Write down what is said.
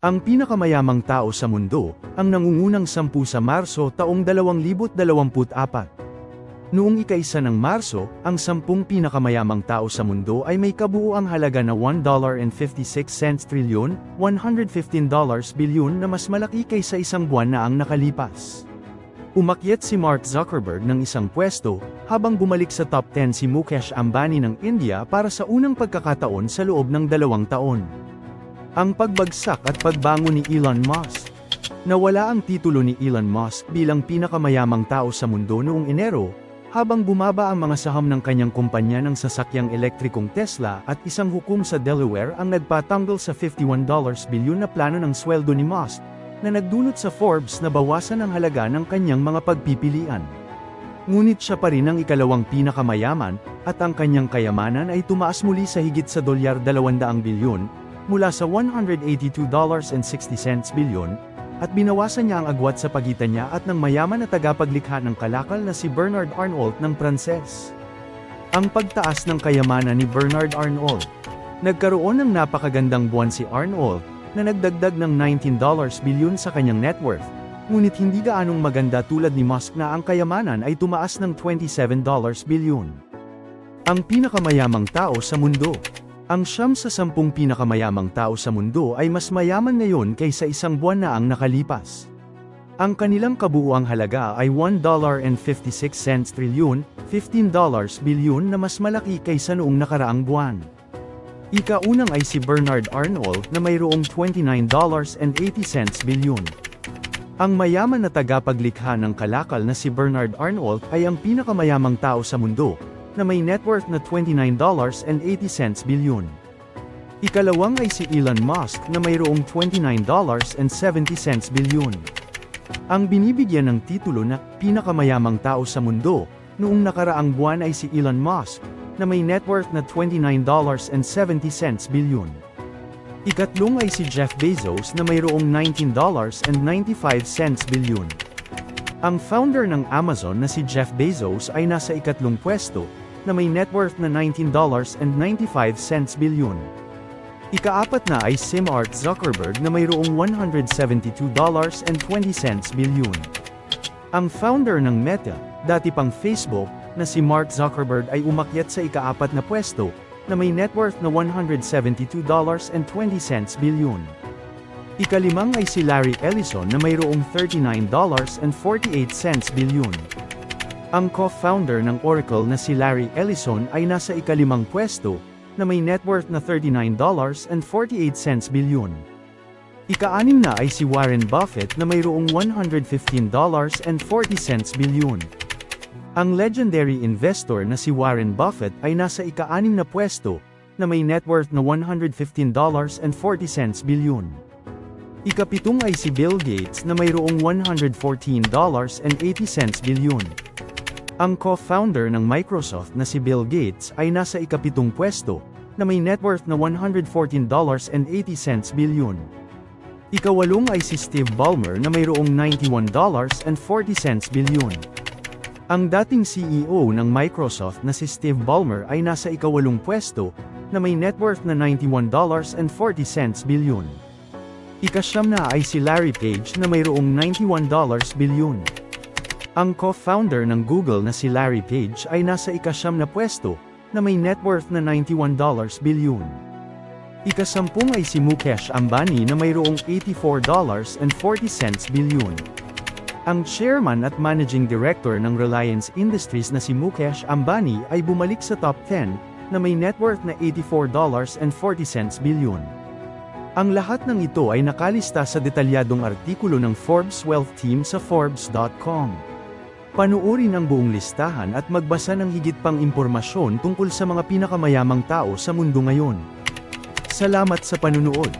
Ang pinakamayamang tao sa mundo, ang nangungunang 10 sa Marso taong 2024. Noong ika-1 ng Marso, ang 10 pinakamayamang tao sa mundo ay may kabuuang halaga na $1.56 trilyon, $115 bilyon na mas malaki kaysa isang buwan na ang nakalipas. Umakyat si Mark Zuckerberg ng isang pwesto, habang bumalik sa top 10 si Mukesh Ambani ng India para sa unang pagkakataon sa loob ng 2 taon. Ang pagbagsak at pagbangon ni Elon Musk. Nawala ang titulo ni Elon Musk bilang pinakamayamang tao sa mundo noong Enero, habang bumaba ang mga saham ng kanyang kumpanya ng sasakyang elektrikong Tesla at isang hukom sa Delaware ang nagpatanggol sa $51 bilyon na plano ng sweldo ni Musk, na nagdulot sa Forbes na bawasan ang halaga ng kanyang mga pagpipilian. Ngunit siya pa rin ang ikalawang pinakamayaman, at ang kanyang kayamanan ay tumaas muli sa higit sa $200 bilyon, mula sa $182.60 bilyon, at binawasan niya ang agwat sa pagitan niya at ng mayaman na tagapaglikha ng kalakal na si Bernard Arnault ng Pranses. Ang pagtaas ng kayamanan ni Bernard Arnault. Nagkaroon ng napakagandang buwan si Arnault, na nagdagdag ng $19 bilyon sa kanyang net worth, ngunit hindi gaanong maganda tulad ni Musk na ang kayamanan ay tumaas ng $27 bilyon. Ang pinakamayamang tao sa mundo. Ang 9 sa 10 pinakamayamang tao sa mundo ay mas mayaman ngayon kaysa isang buwan na ang nakalipas. Ang kanilang kabuuang halaga ay $1.56 trilyon, $15 bilyon na mas malaki kaysa noong nakaraang buwan. Ika-unang ay si Bernard Arnault na mayroong $29.80 bilyon. Ang mayaman na tagapaglikha ng kalakal na si Bernard Arnault ay ang pinakamayamang tao sa mundo, na may net worth na $29.80 bilyon. Ikalawang ay si Elon Musk na mayroong $29.70 bilyon. Ang binibigyan ng titulo na pinakamayamang tao sa mundo, noong nakaraang buwan ay si Elon Musk, na may net worth na $29.70 bilyon. Ikatlong ay si Jeff Bezos na mayroong $19.95 bilyon. Ang founder ng Amazon na si Jeff Bezos ay nasa ikatlong pwesto, na may net worth na $19.95 bilyon. Ika-apat na ay si Mark Zuckerberg na mayroong $172.20 bilyon. Ang founder ng Meta, dati pang Facebook, na si Mark Zuckerberg ay umakyat sa ika-apat na pwesto, na may net worth na $172.20 bilyon. Ikalimang ay si Larry Ellison na mayroong $39.48 bilyon. Ang co-founder ng Oracle na si Larry Ellison ay nasa ikalimang pwesto, na may net worth na $39.48 bilyon. Ika-anim na ay si Warren Buffett na mayroong $115.40 bilyon. Ang legendary investor na si Warren Buffett ay nasa ika-anim na pwesto, na may net worth na $115.40 bilyon. Ikapitong ay si Bill Gates na mayroong $114.80 bilyon. Ang co-founder ng Microsoft na si Bill Gates ay nasa ikapitong pwesto, na may net worth na $114.80 bilyon. Ikawalong ay si Steve Ballmer na mayroong $91.40 bilyon. Ang dating CEO ng Microsoft na si Steve Ballmer ay nasa ikawalong pwesto, na may net worth na $91.40 bilyon. Ika-9 na ay si Larry Page na mayroong $91 bilyon. Ang co-founder ng Google na si Larry Page ay nasa ika-9 na pwesto, na may net worth na $91 bilyon. Ika-10 ay si Mukesh Ambani na mayroong $84.40 bilyon. Ang chairman at managing director ng Reliance Industries na si Mukesh Ambani ay bumalik sa top 10, na may net worth na $84.40 bilyon. Ang lahat ng ito ay nakalista sa detalyadong artikulo ng Forbes Wealth Team sa Forbes.com. Panuorin ang buong listahan at magbasa ng higit pang impormasyon tungkol sa mga pinakamayamang tao sa mundo ngayon. Salamat sa panunood.